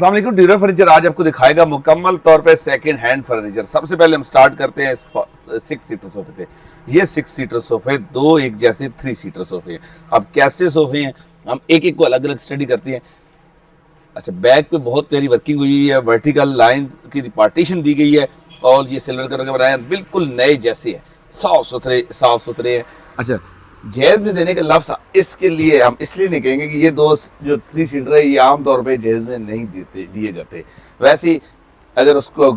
अस्सलाम वालेकुम। Dura furniture आज आपको दिखाएगा मुकम्मल तौर पे सेकंड हैंड फर्नीचर। सबसे पहले हम स्टार्ट करते हैं 6 सीटर सोफे से। ये 6 सीटर सोफे दो एक जैसे 3 सीटर सोफे हैं। अब कैसे सोफे हैं हम एक एक को अलग अलग स्टडी करते हैं। अच्छा, बैक पे बहुत प्यारी वर्किंग हुई है, वर्टिकल लाइन की पार्टीशन दी गई है और ये सिल्वर कलर का बनाया, बिल्कुल नए जैसे है, साफ सुथरे हैं। अच्छा, जहेज में देने का लफ्ज़ इसके लिए हम इसलिए नहीं कहेंगे कि ये दो जो 3 सीटर है ये आमतौर पे जहेज में नहीं दिए जाते। वैसे ही अगर उसको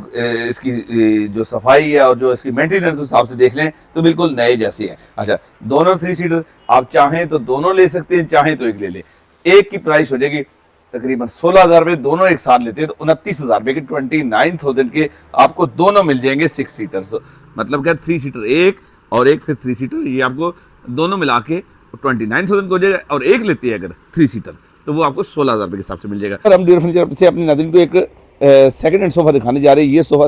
इसकी जो सफाई है और जो इसकी मेंटेनेंस हिसाब से देख लें तो बिल्कुल नए जैसे हैं। अच्छा, दोनों 3 सीटर आप चाहें तो दोनों ले सकते हैं, चाहें तो एक ले लें। एक की प्राइस हो जाएगी तकरीबन 16,000 रुपये, दोनों एक साथ लेते हैं तो 29,000 रुपये के 29,000 के आपको दोनों मिल जाएंगे 6 सीटर। मतलब क्या 3 सीटर एक और एक फिर 3 सीटर, ये आपको दोनों मिला के 29,000 को हो जाएगा। और एक लेते हैं अगर 3 सीटर तो वो आपको 16,000 रुपये के हिसाब से मिल जाएगा। और हम ड्यूरा फर्नीचर से अपने नाज़रीन को एक सेकंड हैंड सोफा दिखाने जा रहे हैं। ये सोफा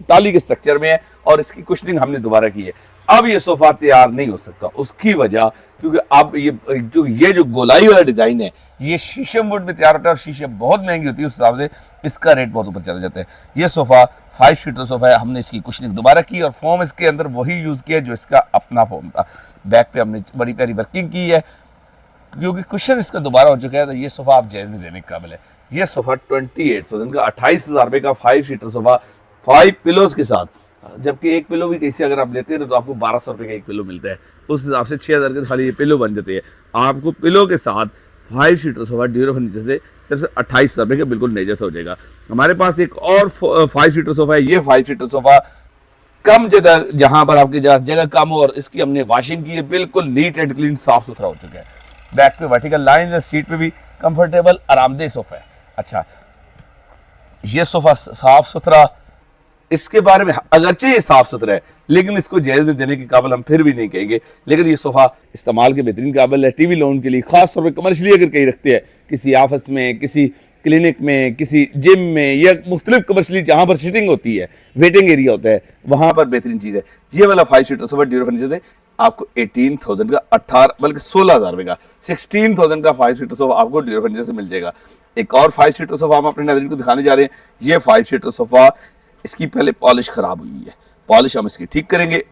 टाली के स्ट्रक्चर में है और इसकी कुशनिंग हमने दोबारा की है। अब ये सोफा तैयार नहीं हो सकता, उसकी वजह क्योंकि अब ये जो गोलाई वाला डिजाइन है ये शीशम वुड में तैयार होता है और शीशम बहुत महंगी होती है, उस हिसाब से इसका रेट बहुत ऊपर चला जाता है। ये सोफा 5 सीटर सोफा है, हमने इसकी कुशनिंग दोबारा की और फोम इसके अंदर वही यूज किया जो इसका अपना फोम था। बैक पे हमने बड़ी प्यारी वर्किंग की है क्योंकि कुशन इसका दोबारा हो चुका है, तो ये सोफा आप जहेज में देने के काबिल है। ये सोफा 28,000 का 28,000 रुपये का 5 सीटर सोफा 5 पिलोज के साथ, जबकि एक पिलो भी कैसे अगर आप लेते हैं तो आपको 1,200 रुपये का एक पिलो मिलता है, उस हिसाब से 6,000 के खाली ये पिलो बन जाते हैं। आपको पिलो के साथ 5 सीटर सोफा ड्यूरा फर्नीचर से सिर्फ 28,000 रुपये का बिल्कुल नए जैसा हो जाएगा। हमारे पास एक और 5 सीटर सोफा है। ये 5 सीटर सोफा कम जगह, जहां पर आपकी जगह कम हो, और इसकी हमने वॉशिंग की है, बिल्कुल नीट एंड क्लीन साफ सुथरा हो चुका है। बैक पे वर्टिकल लाइन है, सीट पे भी कंफर्टेबल आरामदेह सोफा है। अच्छा, ये सोफा साफ सुथरा, इसके बारे में अगरचे ये साफ सुथरा है लेकिन इसको जहेज में देने के काबिल हम फिर भी नहीं कहेंगे। लेकिन ये सोफा इस्तेमाल के बेहतरीन काबिल है। टीवी लोन के लिए, खास तौर पे कमर्शियली अगर कहीं रखते हैं, किसी ऑफिस में, किसी क्लिनिक में, किसी जिम में या मुख्तलिफ कमर्शियली जहाँ पर सीटिंग होती है, वेटिंग एरिया होता है, वहाँ पर बेहतरीन चीज़ है। ये वाला 5 सीटर सोफा ड्यूरा फर्नीचर से आपको 18,000 का 18 बल्कि 16,000 रुपये का 16,000 का 5 सीटर सोफा आपको ड्यूरा फर्नीचर से मिल जाएगा। एक और 5 सीटर सोफा हम अपने नाज़रीन को दिखाने जा रहे हैं। ये 5 सीटर सोफा, इसकी पहले पॉलिश खराब हुई है, पॉलिश हम इसकी ठीक करेंगे।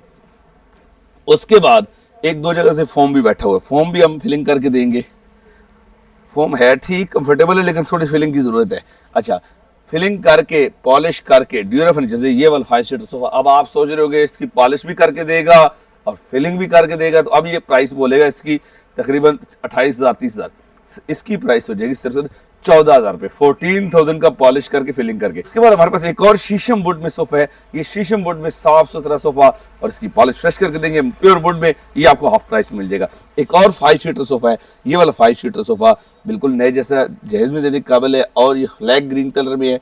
उसके बाद एक दो जगह से फोम भी बैठा हुआ है, फोम भी हम फिलिंग करके देंगे। फोम है ठीक, कंफर्टेबल है, लेकिन थोड़ी फिलिंग की जरूरत है। अच्छा, फिलिंग करके पॉलिश करके ड्यूरा फर्नीचर से ये वाला 5 सीटर सोफा, अब आप सोच रहे होगे इसकी पॉलिश भी करके देगा और फिलिंग भी करके देगा, तो अब ये प्राइस बोलेगा इसकी तकरीबन 28,000 30,000। इसकी प्राइस हो जाएगी सिर्फ 14,000 रुपये, 14,000 का पॉलिश करके फिलिंग करके। इसके बाद हमारे पास एक और शीशम वुड में सोफा है। ये शीशम वुड में साफ सुथरा सोफा और इसकी पॉलिश फ्रेश करके देंगे प्योर वुड में, ये आपको हाफ प्राइस में मिल जाएगा। एक और 5 सीटर सोफा है। ये वाला 5 सीटर सोफा बिल्कुल नए जैसा जहेज में देने के काबिल है और ये फ्लैग ग्रीन कलर में है,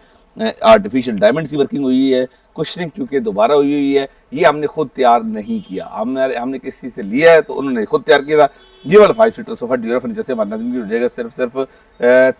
आर्टिफिशियल डायमंड की वर्किंग हुई है, कुशनिंग क्योंकि दोबारा हुई है। ये हमने खुद तैयार नहीं किया, हमने किसी से लिया है तो उन्होंने खुद तैयार किया था। ये वाला 5 सीटर सोफा ड्यूरा फर्नीचर से हमारे नाज़रीन की हो जाएगा सिर्फ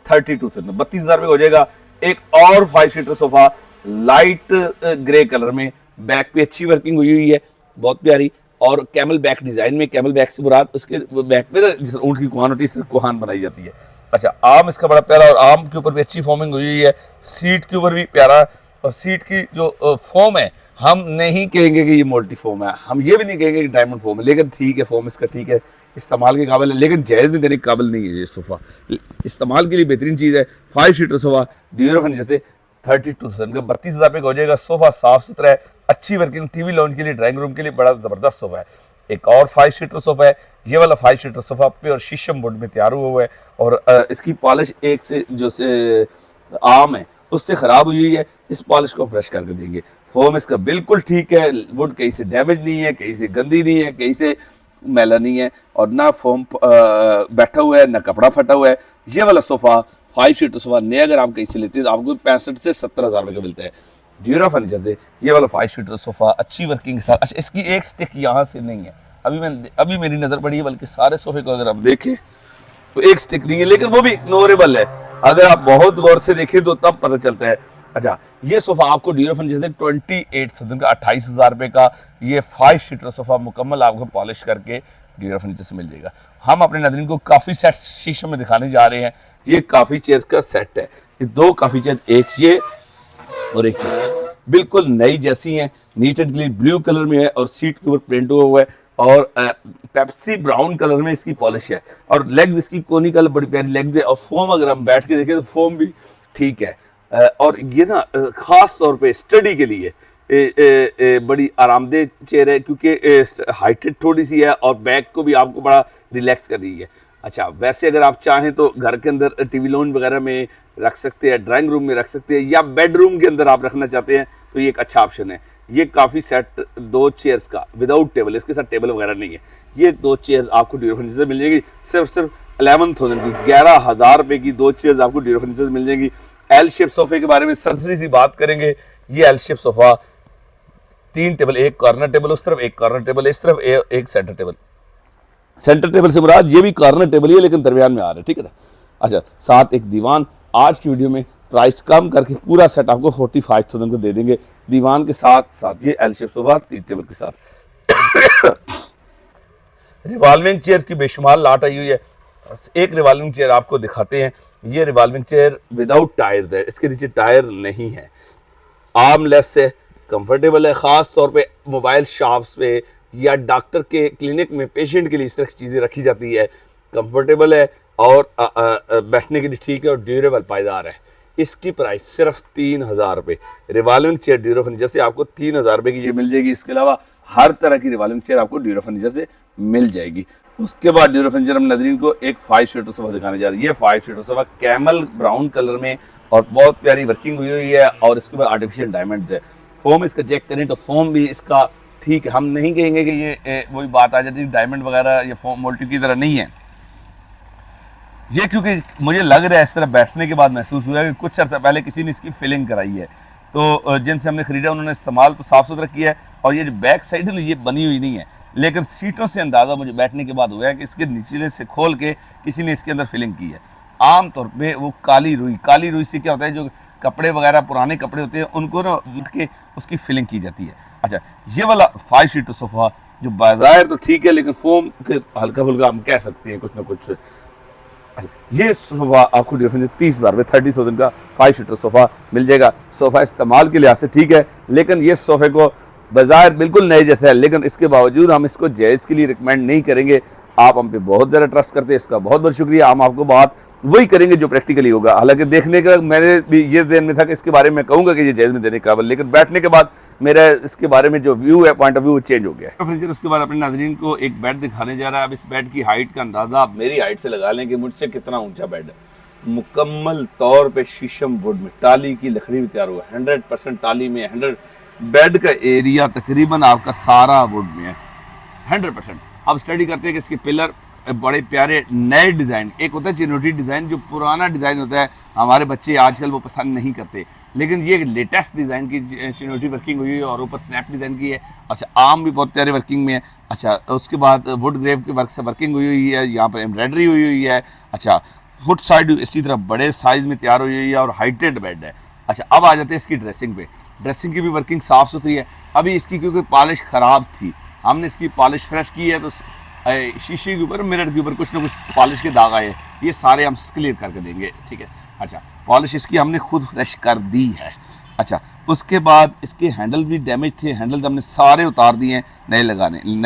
32,000 रुपये हो जाएगा। एक और 5 seater sofa light grey colour में, बैक पे अच्छी वर्किंग हुई है, बहुत प्यारी, और कैमल बैक डिजाइन में। कैमल बैक से मुराद उसके बैक पे ना जिस ऊँट की कुहान होती है, सिर्फ कुहान बनाई जाती है। अच्छा, आर्म इसका बड़ा प्यारा और आर्म के ऊपर भी अच्छी फॉर्मिंग हुई है, सीट के ऊपर भी प्यारा, और सीट की जो फोम है हम नहीं कहेंगे कि ये मल्टी फोम है, हम ये भी नहीं कहेंगे कि डायमंड फोम है, लेकिन ठीक है, फोम इसका ठीक है, इस्तेमाल के काबिल है, लेकिन जहेज में देने के काबिल नहीं है। ये सोफा इस्तेमाल के लिए बेहतरीन चीज़ है। 5 सीटर सोफा ड्यूरा फर्नीचर से 32,000 का 32,000 रुपये का हो जाएगा। सोफा साफ सुथरा है, अच्छी वर्किंग, टीवी लॉन्च के लिए, ड्राइंग रूम के लिए बड़ा ज़बरदस्त सोफा है। एक और 5 सीटर सोफा है। ये वाला 5 सीटर सोफा प्योर शीशम वुड में तैयार हुआ है और इसकी पॉलिश एक से जो से आम है उससे ख़राब हुई है, इस पॉलिश को फ्रेश करके देंगे। फोम इसका बिल्कुल ठीक है, वुड कहीं से डैमेज नहीं है, कहीं से गंदी नहीं है, कहीं से मैला नहीं है, और ना फोम बैठा हुआ है ना कपड़ा फटा हुआ है। ये वाला सोफ़ा 5 सीटर सोफा नया अगर आप कहीं से लेते हैं तो आपको 65 से 70,000 रुपये का मिलता है ड्यूरा फर्नीचर से। ये वाला 5 सीटर सोफा अच्छी वर्किंग के साथ। अच्छा, इसकी एक स्टिक यहाँ से नहीं है, अभी मेरी नज़र पड़ी है, बल्कि सारे सोफे को अगर आप देखें तो एक स्टिक नहीं है, लेकिन वो भी इग्नोरेबल है, अगर आप बहुत गौर से देखें तो तब पता चलता है। अच्छा, ये सोफा आपको ड्यूरा फर्नीचर से 28,000 का 28,000 रुपये का ये 5 सीटर सोफा मुकम्मल आपको पॉलिश करके ड्यूरा फर्नीचर से मिल जाएगा। हम अपने नाज़रीन को काफ़ी सेट शीशों में दिखाने जा रहे हैं। ये काफ़ी चेयर्स का सेट है, ये 2 काफ़ी चेयर, एक ये और एक ये, बिल्कुल नई जैसी हैं, neat and clean blue colour में है और सीट के ऊपर प्रिंट हुआ है और पेप्सी ब्राउन कलर में इसकी पॉलिश है और लेग्स इसकी कोनिकल बड़ी प्यारी लेग्स है और फोम अगर हम बैठ के देखें तो फोम भी ठीक है। और ये ना खास तौर पे स्टडी के लिए बड़ी आरामदेह चेयर है क्योंकि हाइटेड थोड़ी सी है और बैक को भी आपको बड़ा रिलैक्स कर रही है। अच्छा, वैसे अगर आप चाहें तो घर के अंदर टीवी लॉन्ज वगैरह में रख सकते हैं, ड्राइंग रूम में रख सकते हैं या बेडरूम के अंदर आप रखना चाहते हैं तो ये एक अच्छा ऑप्शन है। ये काफ़ी सेट 2 चेयर्स का विदाउट टेबल, इसके साथ टेबल वगैरह नहीं है। ये 2 चेयर्स आपको ड्यूरा फर्नीचर से मिल जाएगी सिर्फ 11,000 की, 11,000 रुपये की 2 चेयर्स आपको ड्यूरा फर्नीचर से मिल जाएगी। एल शेप सोफे के बारे में सरसरी सी बात करेंगे। ये एल शेप सोफा 3 टेबल, एक कॉर्नर टेबल उस तरफ, एक कॉर्नर टेबल इस तरफ, एक सेंटर टेबल। सेंटर टेबल से मुराद ये भी कॉर्नर टेबल ही है लेकिन दरमियान में आ रहा है, ठीक है ना। अच्छा, साथ एक दीवान। आज की वीडियो में प्राइस कम करके पूरा सेट आपको 45,000 को दे देंगे, दीवान के साथ साथ ये एल शेप सोफा 3 टेबल के साथ। रिवॉल्विंग चेयर की बेशुमार लाट आई हुई है। एक रिवॉल्विंग चेयर आपको दिखाते हैं। ये रिवॉल्विंग चेयर विदाउट टायर्स है, इसके नीचे टायर नहीं है, आर्मलेस है, कंफर्टेबल है। ख़ास तौर पे मोबाइल शॉप्स पे या डॉक्टर के क्लिनिक में पेशेंट के लिए इस तरह की चीज़ें रखी जाती है। कंफर्टेबल है और बैठने के लिए ठीक है और ड्यूरेबल पायदार है। इसकी प्राइस सिर्फ 3,000 रुपये। रिवॉल्विंग चेयर ड्यूरा फर्नीचर से आपको 3,000 रुपये की ये मिल जाएगी। इसके अलावा हर तरह की रिवॉल्विंग चेयर आपको ड्यूरा फर्नीचर से मिल जाएगी। उसके बाद ड्यूरा फर्नीचर हम नाज़रीन को एक 5 सीटर सोफा दिखाने जा रहे हैं। ये 5 seater sofa camel brown colour में और बहुत प्यारी वर्किंग हुई हुई है और इसके बाद आर्टिफिशियल डायमंड्स है। फोम इसका चेक करें तो फोम भी इसका ठीक है, हम नहीं कहेंगे कि ये वही बात आ जाती है डायमंड वगैरह ये फोम मोल्टी की तरह नहीं है ये, क्योंकि मुझे लग रहा है इस तरह बैठने के बाद महसूस हुआ है कि कुछ अर्सा पहले किसी ने इसकी फिलिंग कराई है, तो जिनसे हमने ख़रीदा उन्होंने इस्तेमाल तो साफ़ सुथरा किया है और ये जो बैक साइड है ना ये बनी हुई नहीं है, लेकिन सीटों से अंदाज़ा मुझे बैठने के बाद हुआ है कि इसके निचले से खोल के किसी ने इसके अंदर फिलिंग की है। आम तौर पे वो काली रुई से क्या होता है, जो कपड़े वगैरह पुराने कपड़े होते हैं उनको ना उठ के उसकी फिलिंग की जाती है। अच्छा, ये वाला 5 सीटर सोफ़ा जो बाज़ार तो ठीक है लेकिन फोम के हल्का फुल्का हम कह सकते हैं कुछ ना कुछ। अच्छा, ये सोफ़ा आपको 30,000 रुपये 30,000 का 5 सीटर सोफ़ा मिल जाएगा। सोफ़ा इस्तेमाल के लिहाज से ठीक है लेकिन ये सोफ़े को बाज़ार बिल्कुल नए जैसा है, लेकिन इसके बावजूद हम इसको जायज़ के लिए रिकमेंड नहीं करेंगे। आप हम पे बहुत ज़्यादा ट्रस्ट करते हैं, इसका बहुत बहुत शुक्रिया। हम आपको बात वही करेंगे जो प्रैक्टिकली होगा। हालांकि देखने का मैंने भी ये ज़हन में था कि इसके बारे में कहूँगा कि ये जायज़ में देने के काबिल, लेकिन बैठने के बाद मेरा इसके बारे में जो व्यू है, पॉइंट ऑफ व्यू चेंज हो गया है। फर्नीचर उसके बाद अपने नाज़रीन को एक बेड दिखाने जा रहा है। अब इस बेड की हाइट का अंदाज़ा आप मेरी हाइट से लगा लें कि मुझसे कितना ऊँचा बेड है। मुकम्मल तौर पर शीशम वुड में टाली की लकड़ी में तैयार हुआ, 100% टाली में 100। बेड का एरिया तकरीबन आपका सारा वुड में है 100%। अब स्टडी करते हैं कि इसके पिलर बड़े प्यारे नए डिज़ाइन, एक होता है चिनोटी डिज़ाइन जो पुराना डिज़ाइन होता है, हमारे बच्चे आजकल वो पसंद नहीं करते, लेकिन ये लेटेस्ट डिज़ाइन की चिनोटी वर्किंग हुई है और ऊपर स्नैप डिज़ाइन की है। अच्छा, आर्म भी बहुत प्यारे वर्किंग में है। अच्छा, उसके बाद वुड ग्रेव के वर्क से वर्किंग हुई है, यहाँ पर एम्ब्रॉयडरी हुई हुई है। अच्छा, फुट साइड इसी तरह बड़े साइज़ में तैयार हुई हुई है और हाइटेड बेड है। अच्छा, अब आ जाते हैं इसकी ड्रेसिंग पे। ड्रेसिंग की भी वर्किंग साफ़ सुथरी है। अभी इसकी क्योंकि पॉलिश ख़राब थी, हमने इसकी पॉलिश फ्रेश की है तो शीशे के ऊपर मिरर के ऊपर कुछ ना कुछ पॉलिश के दाग आए, ये सारे हम क्लियर करके देंगे, ठीक है। अच्छा, पॉलिश इसकी हमने खुद फ्रेश कर दी है। अच्छा, उसके बाद इसके हैंडल भी डैमेज थे, हैंडल हमने सारे उतार दिए हैं, नए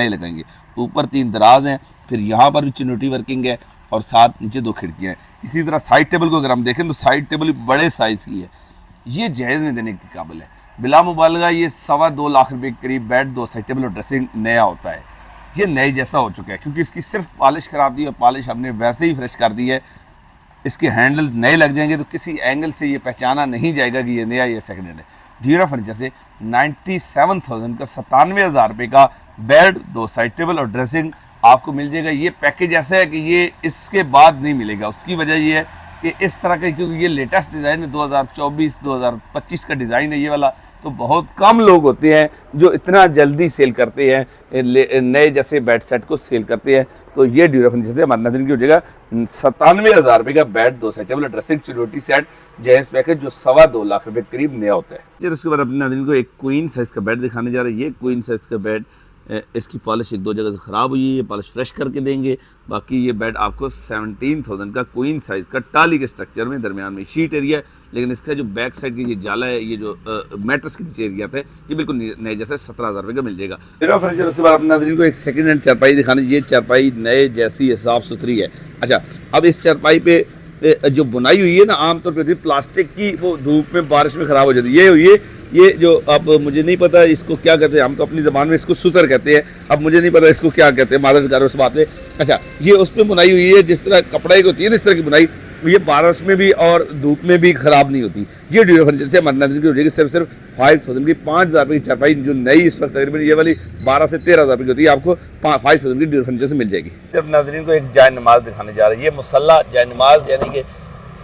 लगाएंगे। ऊपर 3 दराज हैं, फिर यहाँ पर भी चिनोटी वर्किंग है और साथ नीचे 2 खिड़कियाँ हैं। इसी तरह साइड टेबल को अगर हम देखें तो साइड टेबल भी बड़े साइज़ की है, ये जायज़ में देने के काबिल है। बिला मुबालगा ये 2.25 लाख रुपये के करीब बेड, 2 साइड टेबल और ड्रेसिंग नया होता है। ये नए जैसा हो चुका है क्योंकि इसकी सिर्फ पॉलिश ख़राब थी और पॉलिश हमने वैसे ही फ्रेश कर दी है। इसके हैंडल नए लग जाएंगे तो किसी एंगल से ये पहचाना नहीं जाएगा कि ये नया या सेकंड हैंड है। ड्यूरा फर्नीचर से 97,000 का 97,000 रुपये का बेड, 2 साइड टेबल और ड्रेसिंग आपको मिल जाएगा। ये पैकेज ऐसा है कि ये इसके बाद नहीं मिलेगा। उसकी वजह ये है कि इस तरह का, क्योंकि ये लेटेस्ट डिज़ाइन है, 2024-2025 का डिज़ाइन है ये वाला, तो बहुत कम लोग होते हैं जो इतना जल्दी सेल करते हैं, नए जैसे बेड सेट को सेल करते हैं। तो ये ड्यूरा फर्नीचर से हमारे नज़र की हो जाएगा 97,000 रुपये का bed, 2 side table, dressing, Chinioti set, जायज़ पैकेज जो 2.25 लाख रुपये करीब नया होता है। फिर उसके बाद अपने नज़र को एक क्वीन साइज़ का बेड दिखाने जा रहा है। ये क्वीन साइज़ का बेड इसकी पॉलिश एक दो जगह से ख़राब हुई है, ये पॉलिश फ्रेश करके देंगे। बाकी ये बेड आपको 17,000 का क्वीन साइज़ का टाली के स्ट्रक्चर में, दरमियान में शीट एरिया है, लेकिन इसका जो बैक साइड की ये जाला है, ये जो मैट्रेस के नीचे एरिया था, ये बिल्कुल नए जैसे 17,000 रुपये का मिल जाएगा। मेरा फर्नीचर उसके बाद अपने नाज़रीन को एक सेकंड हैंड चारपाई दिखाने। ये चारपाई नए जैसी है, साफ़ सुथरी है। अच्छा, अब इस चारपाई पे जो बुनाई हुई है ना, आमतौर पर प्लास्टिक की, वो धूप में बारिश में ख़राब हो जाती है। ये हुई है, ये जो, अब मुझे नहीं पता इसको क्या कहते हैं, हम तो अपनी ज़बान में इसको सुतर कहते हैं, अब मुझे नहीं पता इसको क्या कहते हैं, मादर करो उस बात में। अच्छा, ये उस पर बुनाई हुई है जिस तरह कपड़े की होती है ना, इस तरह की बुनाई, ये बारिश में भी और धूप में भी ख़राब नहीं होती। ये ड्यूरो फर्नीचर से हमारे नाज़रीन की हो जाएगी सिर्फ 5,000 की, 5,000 रुपये की चारपाई जो नई इस वक्त तकरीबन ये वाली 12 से 13,000 रुपये की होती है, आपको 5,000 की ड्यूरो फर्नीचर से मिल जाएगी। अब नाज़रीन को एक जाय नमाज दिखाने जा रहे हैं। ये मुसल्ला जाय नमाज, यानी कि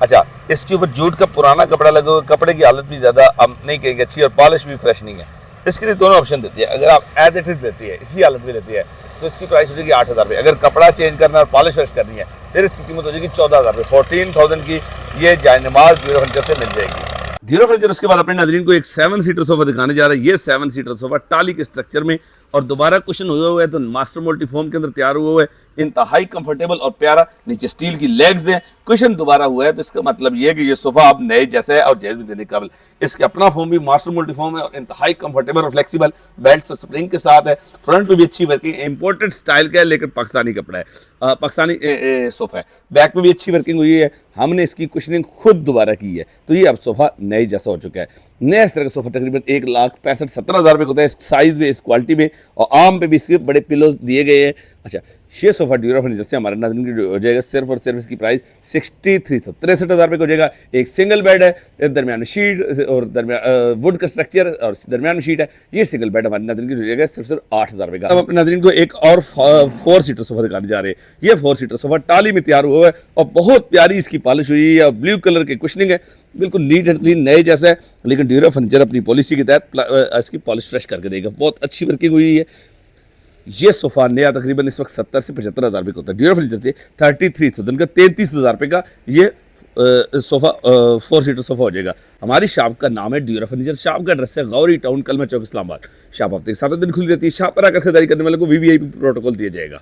अच्छा, इसके ऊपर जूट का पुराना कपड़ा लगा हुआ, कपड़े की हालत भी ज़्यादा हम नहीं कहेंगे अच्छी, और पॉलिश भी फ्रेश नहीं है। इसके लिए दोनों ऑप्शन देती है। अगर आप एज इट इज लेती है, इसी हालत में लेती है, तो इसकी प्राइस हो जाएगी 8,000 रुपये। अगर कपड़ा चेंज करना और पॉलिश फ्रेश करनी है, फिर इसकी कीमत हो जाएगी 14,000 रुपये। 14,000 की ये जायनमाज ड्यूरो फर्नीचर से मिल जाएगी। ड्यूरो फर्नीचर उसके बाद अपने नाज़रीन को एक 7 सीटर सोफा दिखाने जा रहे हैं। ये 7 सीटर सोफा टाली के स्ट्रक्चर में और दोबारा कुशन हुआ हुआ है, तो मास्टर मोल्टी फोम के अंदर तैयार हुआ हुआ है, इंतहाई कंफर्टेबल और प्यारा। नीचे स्टील की लेग्स हैं, कुशन दोबारा हुआ है, तो इसका मतलब ये है कि ये सोफा अब नए जैसा है और जैज में देने के काबिल। इसके अपना फोम भी मास्टर मोल्टी फोम है और इंतहाई कंफर्टेबल और फ्लेक्सिबल, बेल्ट और स्प्रिंग के साथ है। फ्रंट में भी अच्छी वर्किंग, इंपोर्टेड स्टाइल का है लेकिन पाकिस्तानी कपड़ा है, पाकिस्तानी सोफा है। बैक में भी अच्छी वर्किंग हुई है, हमने इसकी कुशनिंग खुद दोबारा की है, तो ये अब सोफा नए जैसा हो चुका है। नया इस तरह का सोफा तकरीबन 1,65,70,000 रुपये होता है, इस साइज़ में, इस क्वालिटी में, और आम पे भी इसके बड़े पिलोज दिए गए हैं। अच्छा, ये सोफा ड्यूरो फर्नीचर से हमारे नाज़रीन की हो जाएगा सिर्फ और सिर्फ इसकी प्राइस 63,000 रुपये का हो जाएगा। एक सिंगल बेड है, दरमियान में शीट और दरमियान वुड का स्ट्रक्चर और दरमियान में शीट है। ये सिंगल बेड हमारे नाज़रीन की हो जाएगा सिर्फ 8,000 रुपये का। हम अपने नाज़रीन को एक और 4 सीटर सोफा दिखाने जा रहे हैं। ये 4 सीटर सोफा टाली में तैयार हुआ है और बहुत प्यारी इसकी पॉलिश हुई है और ब्लू कलर की कुशनिंग है, बिल्कुल नीट एंड क्लीन नए जैसा है, लेकिन ड्यूरो फर्नीचर अपनी पॉलिसी के तहत इसकी पॉलिश फ्रेश करके देगा। बहुत अच्छी वर्किंग हुई है। ये सोफा नया तकरीबन इस वक्त 70 से 75,000 रुपये का होता है। ड्यूरो फर्नीचर से 33,000 का 33,000 रुपये का ये सोफा 4 सीटर सोफा हो जाएगा। हमारी शॉप का नाम है ड्यूरो फर्नीचर। शॉप का एड्रेस है गौरी टाउन, कलमा चौक, इस्लामाबाद। शॉप हफ्ते के 7 दिन खुली रहती है। शॉप पर आकर खरीदारी करने वाले को VVIP प्रोटोकॉल दिया जाएगा।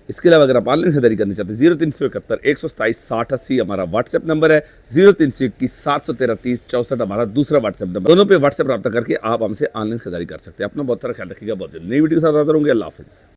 इसके अलावा अगर आप ऑनलाइन खरीदारी करना चाहते हैं 0371 127 60 80 हमारा व्हाट्सएप नंबर है। 0321 713 30 64 हमारा दूसरा व्हाट्सएप नंबर। दोनों पे व्हाट्सएप रब्ता करके आप हमसे ऑनलाइन खरीदारी कर सकते हैं। अपना बहुत सारा ख्याल रखिएगा। बहुत जल्द नई वीडियो के साथ हाजिर होंगे। अल्लाह हाफिज़।